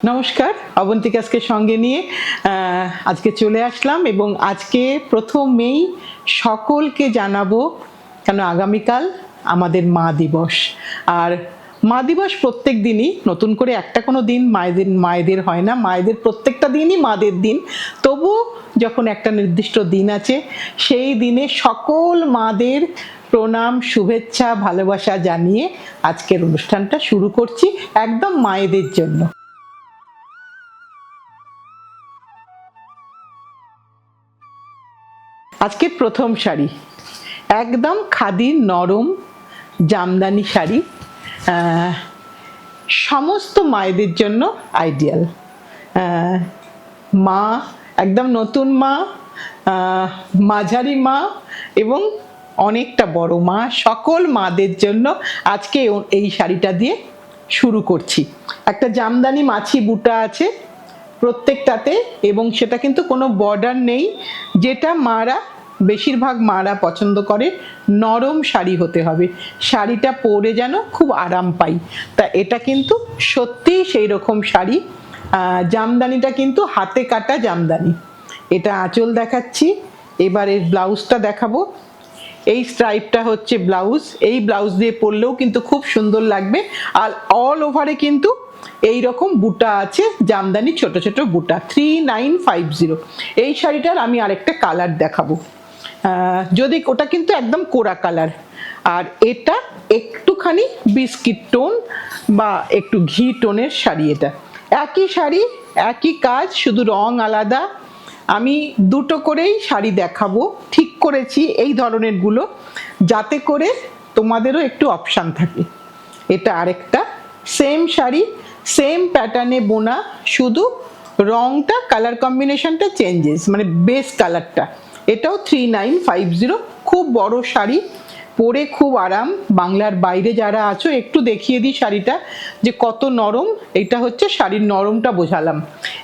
নমস্কার, অবন্তিকাকে সঙ্গে নিয়ে আজকে চলে আসলাম এবং আজকে প্রথমেই সকলকে জানাবো, কেন আগামীকাল আমাদের মা দিবস। আর মা দিবস প্রত্যেক দিনই নতুন করে একটা কোনো দিন মায়েদের হয় না, মায়েদের প্রত্যেকটা দিনই মাদের দিন। তবু যখন একটা নির্দিষ্ট দিন আছে, সেই দিনে সকল মাদের প্রণাম, শুভেচ্ছা, ভালোবাসা জানিয়ে আজকের অনুষ্ঠানটা শুরু করছি একদম মায়েদের জন্য। আজকের প্রথম শাড়ি একদম খাদির নরম জামদানি শাড়ি, সমস্ত মায়েদের জন্য আইডিয়াল। মা, একদম নতুন মা, মাঝারি মা এবং অনেকটা বড় মা, সকল মাদের জন্য আজকে এই শাড়িটা দিয়ে শুরু করছি। একটা জামদানি মাছি বুটা আছে প্রত্যেকটাতে এবং সেটা কিন্তু কোনো বর্ডার নেই, যেটা বেশিরভাগ মারা পছন্দ করে নরম শাড়ি হতে হবে, শাড়িটা পরে যেন খুব আরাম পাই। তা এটা কিন্তু সত্যিই সেই রকম শাড়ি। জামদানিটা কিন্তু হাতে কাটা জামদানি। এটা আঁচল দেখাচ্ছি, এবার এর ব্লাউজটা দেখাবো। এই স্ট্রাইপটা হচ্ছে ব্লাউজ, এই ব্লাউজ দিয়ে পরলেও কিন্তু খুব সুন্দর লাগবে। আর অল ওভারে কিন্তু এই রকম বুটা আছে, জামদানি ছোট ছোট বুটা। 3950। এই শাড়িটার আমি আরেকটা কালার দেখাবো, যদি ওটা কিন্তু একদম কোরা কালার, আর এটা একটুখানি বিস্কিট টোন বা একটু ঘি টোনের শাড়ি। এটা একই শাড়ি, একই কাজ, শুধু রং আলাদা। আমি দুটো করেই শাড়ি দেখাবো, ঠিক করেছি এই ধরনের গুলো, যাতে করে তোমাদেরও একটু অপশান থাকে। এটা আরেকটা সেম শাড়ি, সেম প্যাটার্নে বোনা, শুধু রংটা, কালার কম্বিনেশনটা চেঞ্জেস, মানে বেস কালারটা। এটাও 3950। খুব বড় শাড়ি, পরে খুব আরাম। বাংলার বাইরে যারা আছো একটু দেখিয়ে দিই শাড়িটা যে কত নরম। এটা হচ্ছে শাড়ির নরমটা বোঝালাম।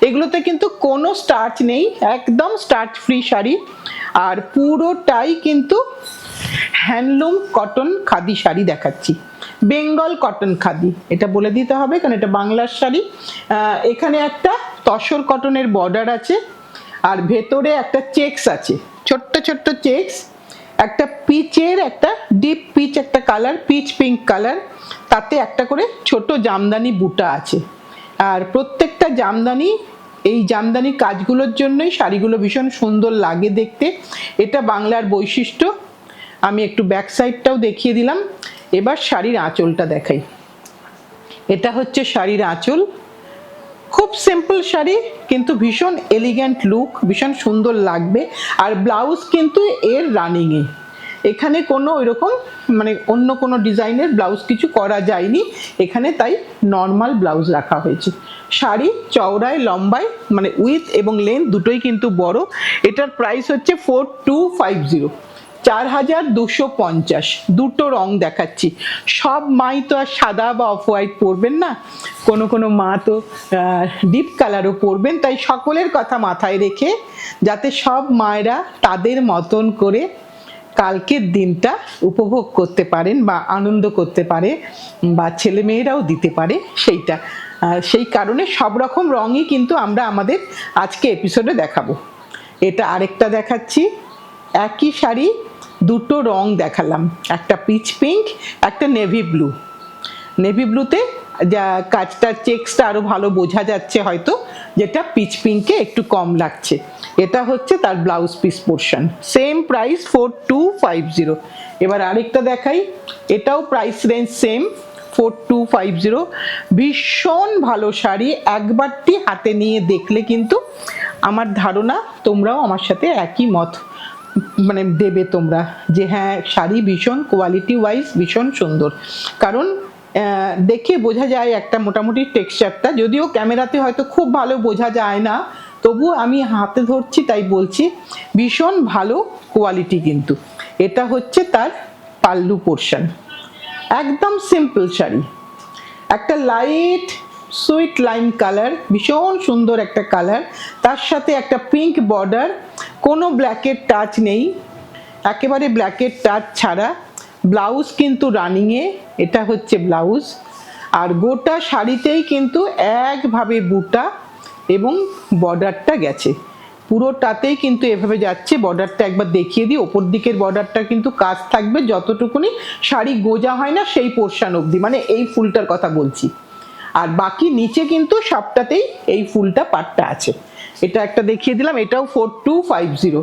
এগুলোতে কিন্তু কোনো স্টার্চ নেই, একদম স্টার্চ ফ্রি শাড়ি। আর পুরোটাই কিন্তু হ্যান্ডলুম কটন খাদি শাড়ি দেখাচ্ছি, বেঙ্গল কটন খাদি, এটা বলে দিতে হবে কারণ এটা বাংলার শাড়ি। এখানে একটা তসর কটনের বর্ডার আছে, আর ভেতরে একটা চেকস আছে, ছোট্ট ছোট্ট চেকস। একটা পিচের, একটা ডিপ পিচ একটা কালার, পিচ পিঙ্ক কালার, তাতে একটা করে ছোট জামদানি বুটা আছে। আর প্রত্যেকটা জামদানি, এই জামদানি কাজগুলোর জন্যই শাড়িগুলো ভীষণ সুন্দর লাগে দেখতে। এটা বাংলার বৈশিষ্ট্য। আমি একটু ব্যাক সাইডটাও দেখিয়ে দিলাম। এবার শাড়ির আঁচলটা দেখাই। এটা হচ্ছে শাড়ির আঁচল। খুব সিম্পল শাড়ি, কিন্তু ভীষণ এলিগ্যান্ট লুক, ভীষণ সুন্দর লাগবে। আর ব্লাউজ কিন্তু এর রানিংয়ে, এখানে কোনো এরকম মানে অন্য কোনো ডিজাইনের ব্লাউজ কিছু করা যায়নি এখানে, তাই নর্মাল ব্লাউজ রাখা হয়েছে। শাড়ি চওড়ায় লম্বায় মানে উইথ এবং লেন্থ দুটোই কিন্তু বড়। এটার প্রাইস হচ্ছে 4250, 4250। দুটো রং দেখাচ্ছি। সব মাই তো আর সাদা বা অফ হোয়াইট পরবেন না, কোনো কোনো মা তো ডিপ কালারও পরবেন। তাই সকলের কথা মাথায় রেখে, যাতে সব মায়েরা তাদের মতন করে কালকের দিনটা উপভোগ করতে পারেন বা আনন্দ করতে পারে, বা ছেলে মেয়েরাও দিতে পারে সেইটা, সেই কারণে সব রকম রঙই কিন্তু আমরা আমাদের আজকে এপিসোডে দেখাবো। এটা আরেকটা দেখাচ্ছি, একই শাড়ি দুটো রং দেখালাম, একটা পিচ পিঙ্ক, একটা নেভি ব্লু। নেভি ব্লুতে যা কাজটা, চেক্সটা আরো ভালো বোঝা যাচ্ছে হয়তো, যেটা পিচ পিঙ্কে একটু কম লাগছে। এটা হচ্ছে তার blouse piece portion. Same price 4250। এবার আরেকটা দেখাই, এটাও প্রাইস রেঞ্জ সেম 4250। ভীষণ ভালো শাড়ি, একবারটি হাতে নিয়ে দেখলে কিন্তু আমার ধারণা তোমরাও আমার সাথে একই মত মানে দেবে তোমরা, যে হ্যাঁ শাড়ি ভীষণ কোয়ালিটি ওয়াইজ ভীষণ সুন্দর। কারণ দেখে বোঝা যায় একটা মোটামুটি টেক্সচারটা, যদিও ক্যামেরাতে হয়তো খুব ভালো বোঝা যায় না, তবু আমি হাতে ধরছি তাই বলছি, ভীষণ ভালো কোয়ালিটি। কিন্তু এটা হচ্ছে তার পাল্লু পোর্শন। একদম সিম্পল শাড়ি, একটা লাইট সুইট লাইম কালার, ভীষণ সুন্দর একটা কালার, তার সাথে একটা পিঙ্ক বর্ডার, কোনো ব্ল্যাকের টাচ নেই, একেবারে ব্ল্যাকের টাচ ছাড়া। ব্লাউজ কিন্তু রানিংয়ে, এটা হচ্ছে ব্লাউজ। আর গোটা শাড়িতেই কিন্তু একভাবে বুটা এবং বর্ডারটা গেছে, পুরোটাতেই কিন্তু এভাবে যাচ্ছে। বর্ডারটা একবার দেখিয়ে দিই, ওপর দিকের বর্ডারটা কিন্তু কাজ থাকবে যতটুকুনি শাড়ি গোজা হয় না সেই পোর্শন অবধি, মানে এই ফুলটার কথা বলছি। আর বাকি নিচে কিন্তু সবটাতেই এই ফুলটা পাটটা আছে। এটা একটা দেখিয়ে দিলাম, এটাও 4250।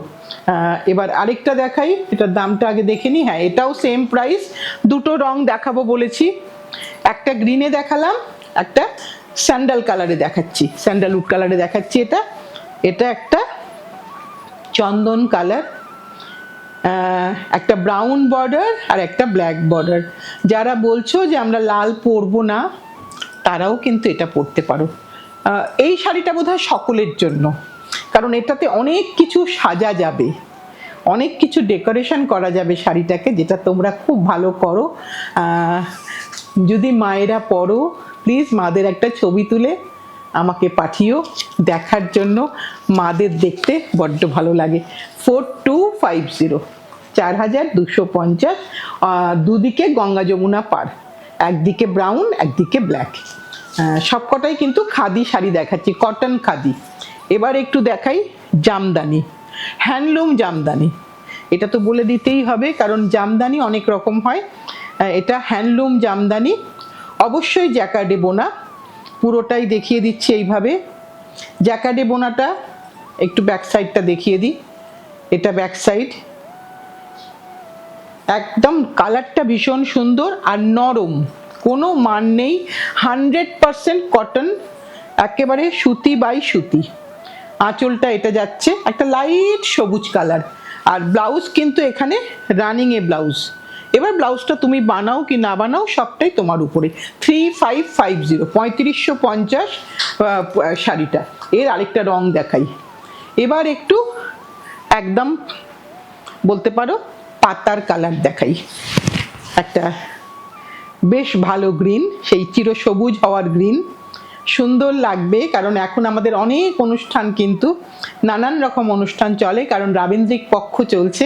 এবার আরেকটা দেখাই, এটার দামটা আগে দেখে নিই। হ্যাঁ, এটাও সেম প্রাইস। দুটো রং দেখাবো বলেছি, একটা গ্রিনে দেখালাম, একটা স্যান্ডাল কালারে দেখাচ্ছি, স্যান্ডালউড কালারে দেখাচ্ছি। এটা একটা চন্দন কালার, একটা ব্রাউন বর্ডার আর একটা ব্ল্যাক বর্ডার। যারা বলছো যে আমরা লাল পরবো না, তারাও কিন্তু এটা পরতে পারো। এই শাড়িটা বোধহয় সকলের জন্য, কারণ এটাতে অনেক কিছু সাজা যাবে, অনেক কিছু ডেকোরেশন করা যাবে শাড়িটাকে, যেটা তোমরা খুব ভালো করো। যদি মায়েরা পরো, প্লিজ মাদের একটা ছবি তুলে আমাকে পাঠিও দেখার জন্য। মাদের দেখতে বড্ড ভালো লাগে। 4250, 4250। দুদিকে গঙ্গা যমুনা পার, একদিকে ব্রাউন একদিকে ব্ল্যাক। সবকটাই কিন্তু খাদি শাড়ি দেখাচ্ছি, কটন খাদি। এবার একটু দেখাই জামদানি, হ্যান্ডলুম জামদানি। এটা তো বলে দিতেই হবে, কারণ জামদানি অনেক রকম হয়। এটা হ্যান্ডলুম জামদানি, অবশ্যই জ্যাকার্ডে বোনা, পুরোটাই দেখিয়ে দিচ্ছি এইভাবে। জ্যাকার্ডে বোনাটা একটু ব্যাক সাইডটা দেখিয়ে দিই। এটা ব্যাক সাইড, একদম কালারটা ভীষণ সুন্দর আর নরম, কোনো মান নেই। 100% কটন, একেবারে সুতি বাই সুতি। আঁচলটা এটা যাচ্ছে একটা লাইট সবুজ কালার, আর ব্লাউজ কিন্তু এখানে রানিং এ ব্লাউজ। এবার ব্লাউজটা তুমি বানাও কি না বানাও সবটাই তোমার উপরে। 3550, 3550 শাড়িটা। এর আরেকটা রং দেখাই। এবার একটু একদম বলতে পারো পাতার কালার দেখাই, একটা বেশ ভালো গ্রিন, সেই চিরসবুজ হওয়ার গ্রিন। সুন্দর লাগবে, কারণ এখন আমাদের অনেক অনুষ্ঠান, কিন্তু নানান রকম অনুষ্ঠান চলে, কারণ রাবীন্দ্রিক পক্ষ চলছে,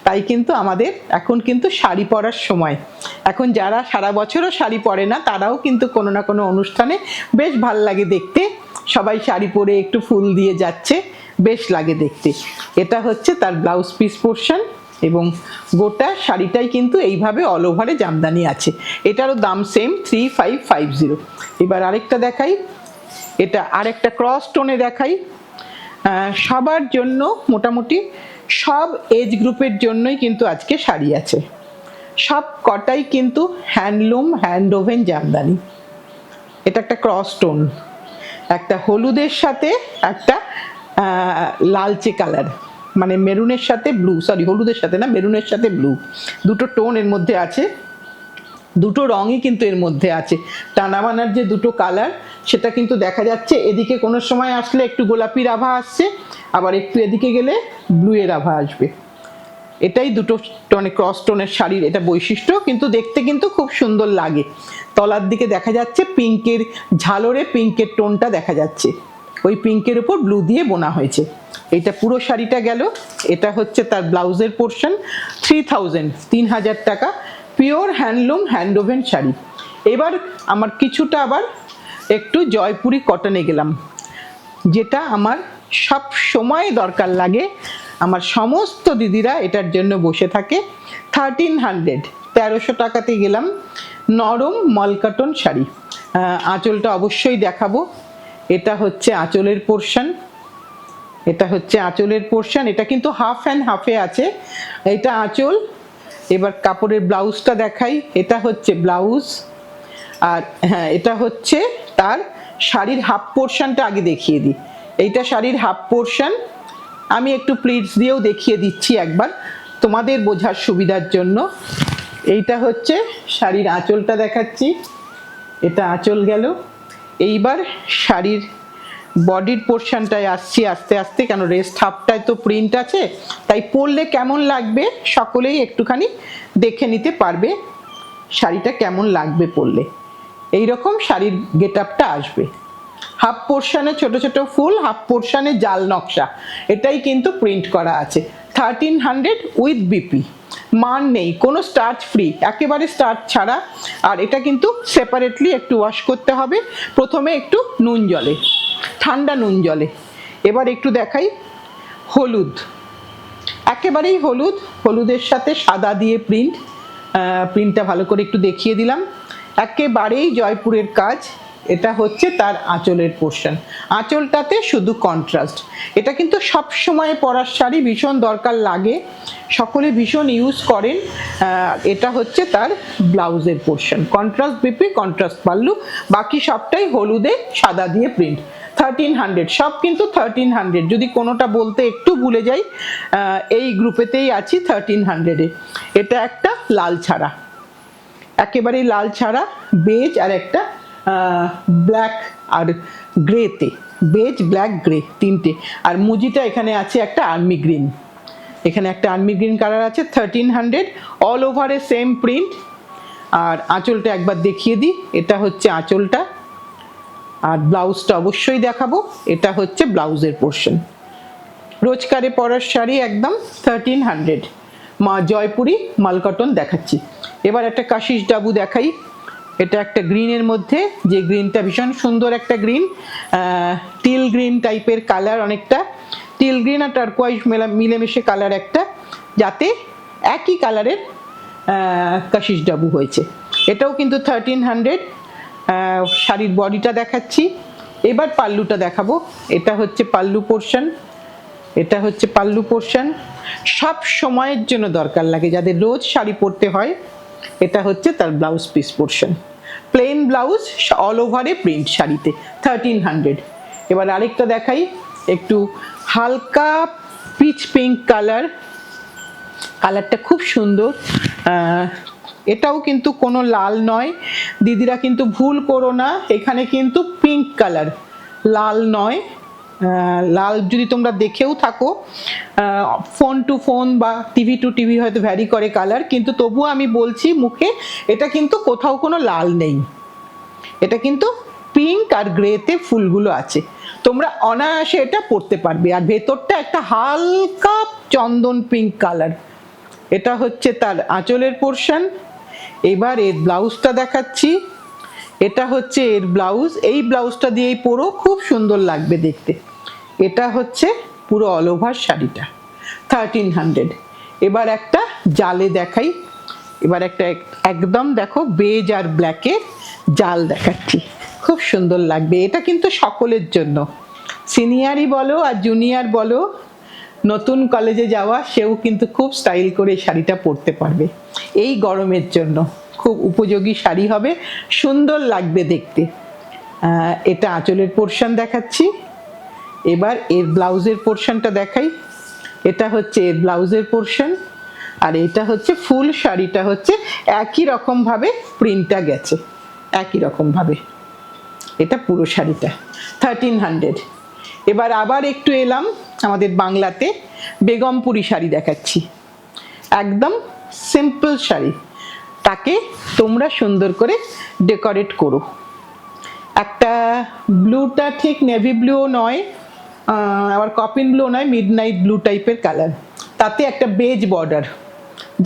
তাই কিন্তু আমাদের এখন কিন্তু শাড়ি পরার সময়। এখন যারা সারা বছরও শাড়ি পরে না, তারাও কিন্তু কোনো না কোনো অনুষ্ঠানে বেশ ভাল লাগে দেখতে। সবাই শাড়ি পরে একটু ফুল দিয়ে যাচ্ছে, বেশ লাগে দেখতে। এটা হচ্ছে তার ব্লাউজ পিস পোর্শন, এবং গোটা শাড়িটাই কিন্তু এইভাবে অল ওভারে জামদানি আছে। এটারও দাম সেম 3550। এবার আরেকটা দেখাই, এটা আরেকটা ক্রস টোনে দেখাই। সবার জন্য, মোটামুটি সব এজ গ্রুপের জন্যই কিন্তু আজকে শাড়ি আছে। সব কটাই কিন্তু হ্যান্ডলুম হ্যান্ড ওভেন জামদানি। এটা একটা ক্রস টোন, একটা হলুদের সাথে একটা লালচে কালার, মানে মেরুনের সাথে ব্লু, সরি হলুদের সাথে না, মেরুনের সাথে ব্লু, দুটো টোন এর মধ্যে আছে। দুটো রঙই কিন্তু এর মধ্যে আছে। টানাবানার যে দুটো কালার, সেটা কিন্তু দেখা যাচ্ছে। এদিকে কোনো সময় আসলে একটু গোলাপির আভা আসছে, আবার একটু এদিকে গেলে ব্লু এর আভা আসবে। এটাই দুটো টোনে ক্রস টোনের শাড়ির এটা বৈশিষ্ট্য, কিন্তু দেখতে কিন্তু খুব সুন্দর লাগে। তলার দিকে দেখা যাচ্ছে পিঙ্কের ঝালরে পিঙ্কের টোনটা দেখা যাচ্ছে, ওই পিঙ্কের উপর ব্লু দিয়ে বোনা হয়েছে। এটা পুরো শাড়িটা গেল। এটা হচ্ছে তার ব্লাউজের পোর্শন। 3000 টাকা, pure handloom hand woven sari. এবার আমার কিছুটা আবার একটু জয়পুরি কটনে গেলাম, যেটা আমার সব সময় দরকার লাগে। আমার সমস্ত দিদিরা এটার জন্য বসে থাকে। 1300, 1300 টাকাতে গেলাম। নরম মলকাটন শাড়ি। আঁচলটা অবশ্যই দেখাবো। এটা হচ্ছে আঁচলের পোর্শন, এটা হচ্ছে আঁচলের পোর্শন। এটা কিন্তু হাফ অ্যান্ড হাফে আছে, এটা আঁচল। এবার কাপড়ের ব্লাউজটা দেখাই। এটা হচ্ছে ব্লাউজ, আর হ্যাঁ, এটা হচ্ছে তার শাড়ির হাফ পোর্শনটা আগে দেখিয়ে দিই। এইটা শাড়ির হাফ পোর্শন। আমি একটু প্লিটস দিয়েও দেখিয়ে দিচ্ছি একবার তোমাদের বোঝার সুবিধার জন্য। এইটা হচ্ছে শাড়ির আঁচলটা দেখাচ্ছি, এটা আঁচল গেল। এইবার শাড়ির বডির পোর্শনটায় আসছি আস্তে আস্তে, কেন রেস্ট হাফটায় তো প্রিন্ট আছে, তাই পরলে কেমন লাগবে সকলেই একটুখানি দেখে নিতে পারবে শাড়িটা কেমন লাগবে পরলে। এইরকম শাড়ির গেট আপটা আসবে। হাফ পোর্শনে ছোট ছোট ফুল, হাফ পোর্শনে জাল নকশা, এটাই কিন্তু প্রিন্ট করা আছে। 1300 উইথ বিপি। মান নেই, কোনো স্টার্চ ফ্রি, একেবারে স্টার্চ ছাড়া। আর এটা কিন্তু সেপারেটলি একটু ওয়াশ করতে হবে, প্রথমে একটু নুন জলে, ঠান্ডা নুন জলে। এবার একটু দেখাই হলুদ, একেবারেই হলুদ, হলুদের সাথে সাদা দিয়ে প্রিন্ট, প্রিন্টটা ভালো করে একটু দেখিয়ে দিলাম, একেবারেই জয়পুরের কাজ। এটা হচ্ছে তার আঁচলের পোর্শন, আঁচলটাতে শুধু কন্ট্রাস্ট। এটা কিন্তু সব সময় পরার শাড়ি, ভীষণ দরকার লাগে, সকলে ভীষণ ইউজ করেন। এটা হচ্ছে তার ব্লাউজের portion, contrast BP, contrast pallu, বাকি সবটাই হলুদে সাদা দিয়ে প্রিন্ট। 1300, সব কিন্তু 1300, যদি কোনোটা বলতে একটু ভুলে যাই, এই গ্রুপেতেই আছি 1300-এ। এটা একটা লাল ছাড়া, একেবারেই লাল ছাড়া, বেজ আর একটা ব্ল্যাক আর গ্রেতে, বেজ, ব্ল্যাক, গ্রে, তিনটে। আর মুজিটা এখানে আছে একটা আর্মি গ্রিন, এখানে একটা আর্মি গ্রিন কালার আছে। 1300, অল ওভারে সেম প্রিন্ট। আর আঁচলটা একবার দেখিয়ে দিই, এটা হচ্ছে আঁচলটা, আর ব্লাউজটা অবশ্যই দেখাবো, এটা হচ্ছে ব্লাউজের পোর্শন। রোজকারে পরার শাড়ি একদম 1300, মা জয়পুরি মালকটন দেখাচ্ছি। এবার একটা কাশিস ডাবু দেখাই, এটা একটা গ্রিনের মধ্যে, যে গ্রিনটা ভীষণ সুন্দর একটা গ্রিন, টিল গ্রিন টাইপের কালার, অনেকটা টিল গ্রিন আর টার্কোয়াইজ মিলেমিশে কালার একটা, যাতে একই কালারের কাশিস ডাবু হয়েছে। এটাও কিন্তু 1300। শাড়ির বডিটা দেখাচ্ছি, এবার পাল্লুটা দেখাবো। এটা হচ্ছে পাল্লু পোর্শন, এটা হচ্ছে পাল্লু পোর্শন, সব সময়ের জন্য দরকার লাগে যাদের রোজ শাড়ি পরতে হয়। এটা হচ্ছে তার blouse piece portion, plain blouse, all ওভারে প্রিন্ট শাড়িতে 1300। এবার আরেকটা দেখাই, একটু হালকা পিচ পিঙ্ক কালার, কালারটা খুব সুন্দর। এটাও কিন্তু কোনো লাল নয়, দিদিরা কিন্তু ভুল করো না, এখানে কিন্তু পিঙ্ক কালার, লাল নয়। লাল যদি তোমরা দেখেও থাকো, ফোন টু ফোন বা টিভি টু টিভি হয়তো ভ্যারি করে কালার, কিন্তু তবুও আমি বলছি মুখে, এটা কিন্তু কোথাও কোনো লাল নেই, এটা কিন্তু পিঙ্ক আর গ্রেতে ফুলগুলো আছে, তোমরা অনায়াসে এটা পরতে পারবে। আর ভেতরটা একটা হালকা চন্দন পিঙ্ক কালার, এটা হচ্ছে তার আঁচলের পোর্শন। এবার এর ব্লাউজটা দেখাচ্ছি, এটা হচ্ছে এর ব্লাউজ, এই ব্লাউজটা দিয়েই পরো, খুব সুন্দর লাগবে দেখতে। এটা হচ্ছে পুরো অল ওভার শাড়িটা 1300। এবার একটা জালে দেখাই, এবার একটা একদম দেখো বেজ আর ব্ল্যাকের জাল দেখাচ্ছি, খুব সুন্দর লাগবে। এটা কিন্তু সকলের জন্য, সিনিয়রই বলো আর জুনিয়র বলো, নতুন কলেজে যাওয়া সেও কিন্তু খুব স্টাইল করে এই শাড়িটা পরতে পারবে। এই গরমের জন্য খুব উপযোগী শাড়ি হবে, সুন্দর লাগবে দেখতে। এটা আঁচলের পোর্শন দেখাচ্ছি, এবার এর ব্লাউজের পোর্শনটা দেখাই। এটা হচ্ছে এর ব্লাউজের পোর্শন, আর এটা হচ্ছে ফুল শাড়িটা হচ্ছে একই রকম ভাবে প্রিন্টটা গেছে, একই রকম ভাবে। এটা পুরো শাড়িটা 1300। এবার আবার একটু এলাম আমাদের বাংলাতে, বেগমপুরি শাড়ি দেখাচ্ছি, একদম সিম্পল শাড়ি, তাকে তোমরা সুন্দর করে ডেকোরেট করো। একটা ব্লুটা ঠিক নেভি ব্লুও নয়, আবার কপিন ব্লু নয়, মিডনাইট ব্লু টাইপের কালার, তাতে একটা বেজ বর্ডার,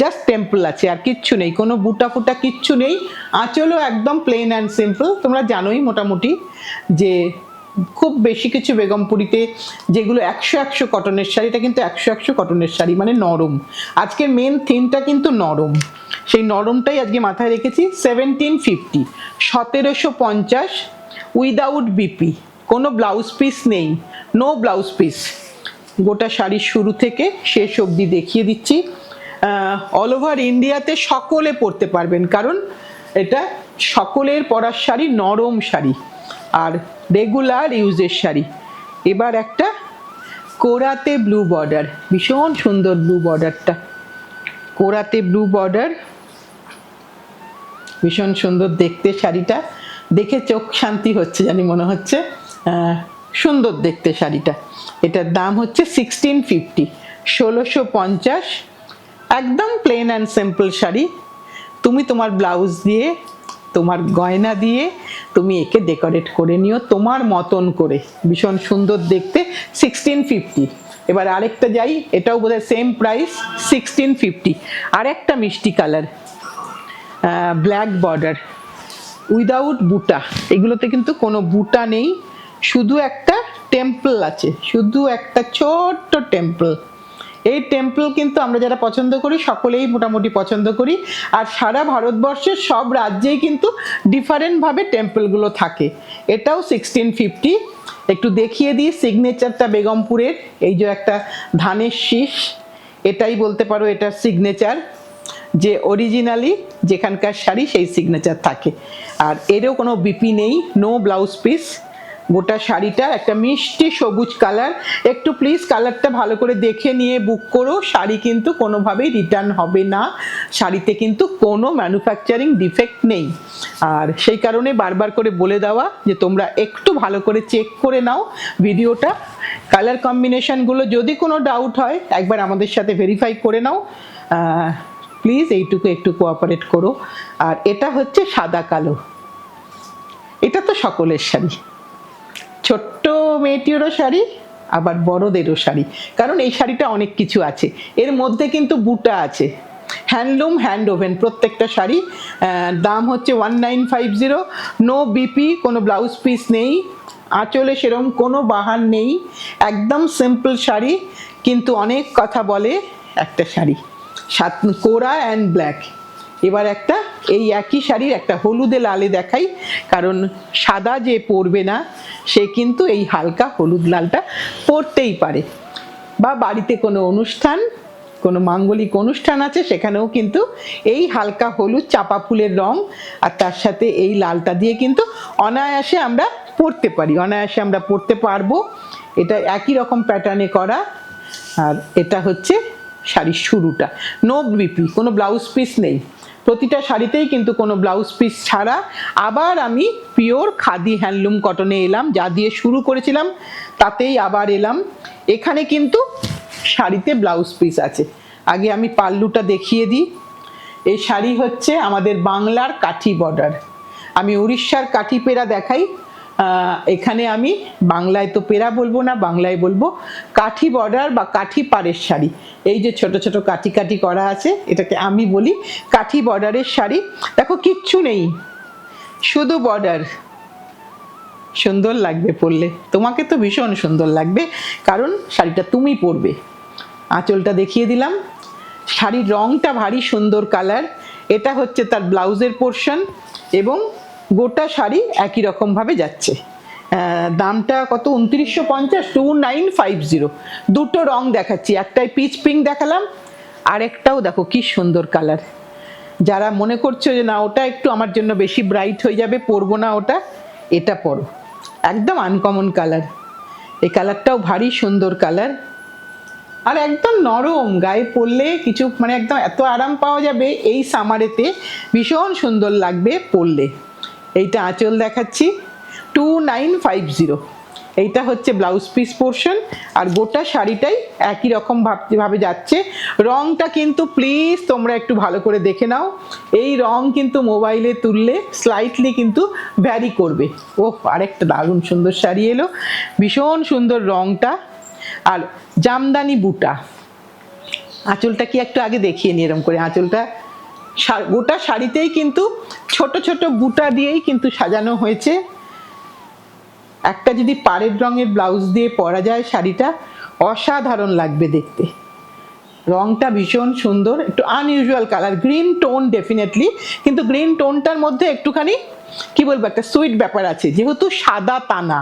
জাস্ট টেম্পল আছে, আর কিচ্ছু নেই, কোনো বুটা ফুটা কিচ্ছু নেই। আঁচলও একদম প্লেন অ্যান্ড সিম্পল, তোমরা জানোই মোটামুটি যে খুব বেশি কিছু বেগমপুরিতে যেগুলো 100 কটনের শাড়ি, এটা কিন্তু 100 কটনের শাড়ি, মানে নরম। আজকের মেন থিমটা কিন্তু নরম, সেই নরমটাই আজকে মাথায় রেখেছি। 1750, 1750, উইদাউট বিপি, কোনো ব্লাউজ পিস নেই, নো ব্লাউজ পিস, গোটা শাড়ির শুরু থেকে শেষ অবধি দেখিয়ে দিচ্ছি। অল ওভার ইন্ডিয়াতে সকলে পরতে পারবেন, কারণ এটা সকলের পরার শাড়ি, নরম শাড়ি আর রেগুলার ইউজের শাড়ি। এবার একটা কোরাতে ব্লু বর্ডার, ভীষণ সুন্দর ব্লু বর্ডারটা, কোরাতে ব্লু বর্ডার, ভীষণ সুন্দর দেখতে শাড়িটা, দেখে চোখ শান্তি হচ্ছে জানি, মনে হচ্ছে সুন্দর দেখতে শাড়িটা। এটার দাম হচ্ছে 1650, 1650, একদম প্লেন অ্যান্ড সিম্পল শাড়ি। তুমি তোমার ব্লাউজ দিয়ে, তোমার গয়না দিয়ে তুমি একে ডেকোরেট করে নিও তোমার মতন করে, ভীষণ সুন্দর দেখতে। 1650, এবার আরেকটা যাই, এটাও বোধহয় সেম প্রাইস 1650। আরেকটা মিষ্টি কালার, ব্ল্যাক বর্ডার উইদাউট বুটা। এগুলোতে কিন্তু কোনো বুটা নেই, শুধু একটা টেম্পল আছে, শুধু একটা ছোট্ট টেম্পল। এই টেম্পল কিন্তু আমরা যারা পছন্দ করি সকলেই মোটামুটি পছন্দ করি, আর সারা ভারতবর্ষের সব রাজ্যেই কিন্তু ডিফারেন্টভাবে টেম্পলগুলো থাকে। এটাও 1650। একটু দেখিয়ে দিই সিগনেচারটা বেগমপুরের, এই যে একটা ধানের শীষ, এটাই বলতে পারো এটা সিগনেচার, যে অরিজিনালি যেখানকার শাড়ি সেই সিগনেচার থাকে। আর এরও কোনো বিপি নেই, নো ব্লাউজ পিস। গোটা শাড়িটা একটা মিষ্টি সবুজ কালার। একটু প্লিজ কালারটা ভালো করে দেখে নিয়ে বুক করো, শাড়ি কিন্তু কোনোভাবেই রিটার্ন হবে না, শাড়িতে কিন্তু কোনো ম্যানুফ্যাকচারিং ডিফেক্ট নেই। আর সেই কারণে বারবার করে বলে দেওয়া যে তোমরা একটু ভালো করে চেক করে নাও ভিডিওটা, কালার কম্বিনেশনগুলো যদি কোনো ডাউট হয় একবার আমাদের সাথে ভেরিফাই করে নাও, প্লিজ এইটুকু একটু কোঅপারেট করো। আর এটা হচ্ছে সাদা কালো, এটা তো সকলের শাড়ি, ছোট্ট মেয়েটিরও শাড়ি আবার বড়দেরও শাড়ি, কারণ এই শাড়িটা অনেক কিছু আছে, এর মধ্যে কিন্তু বুটা আছে, হ্যান্ডলুম হ্যান্ড ওভেন প্রত্যেকটা শাড়ি। দাম হচ্ছে 1950, নো বিপি, কোনো ব্লাউজ পিস নেই, আঁচলে সেরকম কোনো বাহার নেই, একদম সিম্পল শাড়ি, কিন্তু অনেক কথা বলে একটা শাড়ি, কোরা অ্যান্ড ব্ল্যাক। এবার একটা এই একই শাড়ির একটা হলুদে লালে দেখাই, কারণ সাদা যে পরবে না সে কিন্তু এই হালকা হলুদ লালটা পরতেই পারে, বা বাড়িতে কোনো অনুষ্ঠান, কোনো মাঙ্গলিক অনুষ্ঠান আছে সেখানেও কিন্তু এই হালকা হলুদ চাপা ফুলের রং আর তার সাথে এই লালটা দিয়ে কিন্তু অনায়াসে আমরা পরতে পারি, অনায়াসে আমরা পরতে পারবো। এটা একই রকম প্যাটার্নে করা, আর এটা হচ্ছে শাড়ির শুরুটা, নো বিপি, কোনো ব্লাউজ পিস নেই, প্রতিটা শাড়িতেই কিন্তু কোনো ব্লাউজ পিস ছাড়া। আবার আমি পিওর খাদি হ্যান্ডলুম কটনে এলাম, যা দিয়ে শুরু করেছিলাম তাতেই আবার এলাম। এখানে কিন্তু শাড়িতে ব্লাউজ পিস আছে। আগে আমি পাল্লুটা দেখিয়ে দিই। এই শাড়ি হচ্ছে আমাদের বাংলার কাঠি বর্ডার, আমি উড়িষ্যার কাঠি পেরা দেখাই, এখানে আমি বাংলায় তো পেরা বলবো না, বাংলায় বলবো কাঠি বর্ডার বা কাঠি পাড়ের শাড়ি। এই যে ছোট ছোট কাঠি কাঠি করা আছে এটাকে আমি বলি কাঠি বর্ডারের শাড়ি। দেখো কিচ্ছু নেই, শুধু বর্ডার, সুন্দর লাগবে পরলে, তোমাকে তো ভীষণ সুন্দর লাগবে, কারণ শাড়িটা তুমি পরবে। আঁচলটা দেখিয়ে দিলাম, শাড়ির রংটা ভারী সুন্দর কালার, এটা হচ্ছে তার ব্লাউজের পোর্শন, এবং গোটা শাড়ি একই রকমভাবে যাচ্ছে। দামটা কত, 2950, 2950। দুটো রং দেখাচ্ছি, একটাই পিচ পিঙ্ক দেখালাম, আরেকটাও দেখো কি সুন্দর কালার। যারা মনে করছো যে না ওটা একটু আমার জন্য বেশি ব্রাইট হয়ে যাবে, পরবো না ওটা, এটা পরো, একদম আনকমন কালার। এই কালারটাও ভারী সুন্দর কালার, আর একদম নরম, গায়ে পরলে কিছু মানে একদম এত আরাম পাওয়া যাবে এই সামারেতে, ভীষণ সুন্দর লাগবে পরলে। এইটা আঁচল দেখাচ্ছি, 2950। এইটা হচ্ছে ব্লাউজ পিস পোর্শন, আর গোটা শাড়িটাই একই রকম ভাবে যাচ্ছে। রংটা কিন্তু প্লিজ তোমরা একটু ভালো করে দেখে নাও, এই রং কিন্তু মোবাইলে তুললে স্লাইটলি কিন্তু ভ্যারি করবে। ওহ, আরেকটা দারুণ সুন্দর শাড়ি এলো, ভীষণ সুন্দর রংটা, আর জামদানি বুটা। আঁচলটা কি একটু আগে দেখিয়ে নি, এরকম করে আঁচলটা গোটা শাড়িতেই কিন্তু ছোট ছোট বুটা দিয়েই কিন্তু সাজানো হয়েছে। একটা যদি পাড়ের রঙের ব্লাউজ দিয়ে পরা যায় শাড়িটা অসাধারণ লাগবে দেখতে। রংটা ভীষণ সুন্দর, একটু unusual colour, green tone definitely, কিন্তু গ্রিন টোনটার মধ্যে একটুখানি কি বলবো একটা সুইট ব্যাপার আছে, যেহেতু সাদা টানা,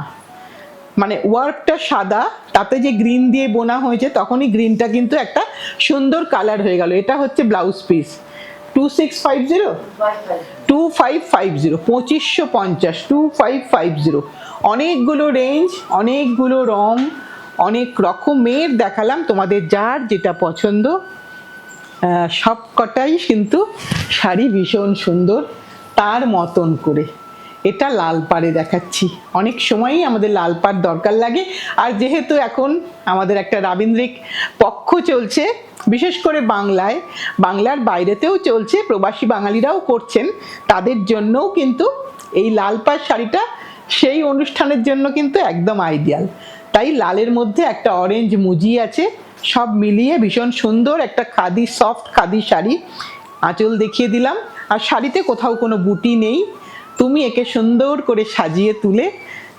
মানে ওয়ার্কটা সাদা, তাতে যে গ্রিন দিয়ে বোনা হয়েছে তখনই গ্রিনটা কিন্তু একটা সুন্দর কালার হয়ে গেল। এটা হচ্ছে ব্লাউজ পিস, 2650, 2550, 2550, 2550। অনেকগুলো রেঞ্জ, অনেকগুলো রং, অনেক রকমের দেখালাম, তোমাদের যার যেটা পছন্দ সব কটাই কিন্তু শাড়ি ভীষণ সুন্দর তার মতন করে। এটা লাল পাড়ে দেখাচ্ছি, অনেক সময়ই আমাদের লাল পাড় দরকার লাগে, আর যেহেতু এখন আমাদের একটা রাবীন্দ্রিক পক্ষ চলছে, বিশেষ করে বাংলায়, বাংলার বাইরেতেও চলছে, প্রবাসী বাঙালিরাও করছেন, তাদের জন্যও কিন্তু এই লাল পাড় শাড়িটা সেই অনুষ্ঠানের জন্য কিন্তু একদম আইডিয়াল। তাই লালের মধ্যে একটা অরেঞ্জ মুজি আছে, সব মিলিয়ে ভীষণ সুন্দর একটা খাদি, সফট খাদি শাড়ি। আঁচল দেখিয়ে দিলাম। আর শাড়িতে কোথাও কোনো বুটি নেই। তুমি একে সুন্দর করে সাজিয়ে তুলে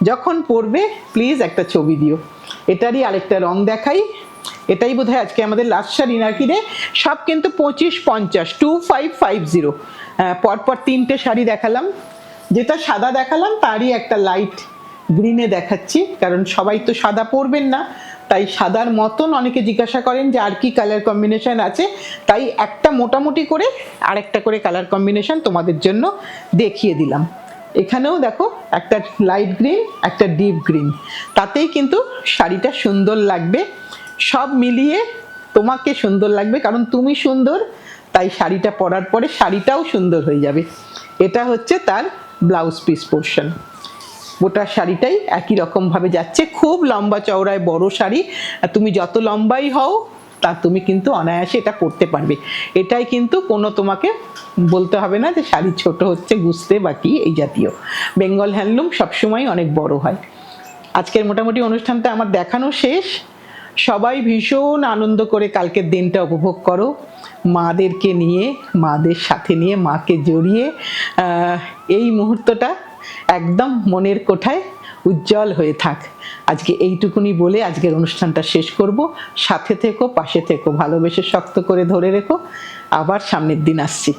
যখন পরবে প্লিজ একটা ছবি দিও। এটারই আরেকটা রং দেখাই। এটাই বোধহয় আজকে আমাদের লাস্ট শাড়ি নাকি রে। সব কিন্তু 25-50, 2550। পরপর তিনটে শাড়ি দেখালাম। যেটা সাদা দেখালাম তারই একটা লাইট গ্রিনে দেখাচ্ছি, কারণ সবাই তো সাদা পরবেন না। তাই সাদার মতন অনেকে জিজ্ঞাসা করেন যে আর কি কালার কম্বিনেশন আছে, তাই একটা মোটামুটি করে আরেকটা করে কালার কম্বিনেশন তোমাদের জন্য দেখিয়ে দিলাম। এখানেও দেখো একটা লাইট গ্রিন, একটা ডিপ গ্রিন, তাতেই কিন্তু শাড়িটা সুন্দর লাগবে। সব মিলিয়ে তোমাকে সুন্দর লাগবে, কারণ তুমি সুন্দর, তাই শাড়িটা পরার পরে শাড়িটাও সুন্দর হয়ে যাবে। এটা হচ্ছে তার ব্লাউজ পিস পোর্শন। গোটা শাড়িটাই একই রকমভাবে যাচ্ছে, খুব লম্বা চওড়ায় বড় শাড়ি। তুমি যত লম্বাই হও তা তুমি কিন্তু অনায়াসে এটা পরতে পারবে। এটাই কিন্তু কোনো তোমাকে বলতে হবে না যে শাড়ি ছোট হচ্ছে, গুছতে বা কি এই জাতীয়। বেঙ্গল হ্যান্ডলুম সবসময় অনেক বড় হয়। আজকের মোটামুটি অনুষ্ঠানটা আমার দেখানো শেষ। সবাই ভীষণ আনন্দ করে কালকের দিনটা উপভোগ করো, মাদেরকে নিয়ে, মাদের সাথে নিয়ে, মাকে জড়িয়ে। এই মুহূর্তটা একদম মনের কোঠায় উজ্জ্বল হয়ে থাক। আজকে এইটুকুনি বলে আজকের অনুষ্ঠানটা শেষ করব। সাথে থেকো, পাশে থেকো, ভালোবেসে শক্ত করে ধরে রেখো। আবার সামনের দিন আসছি।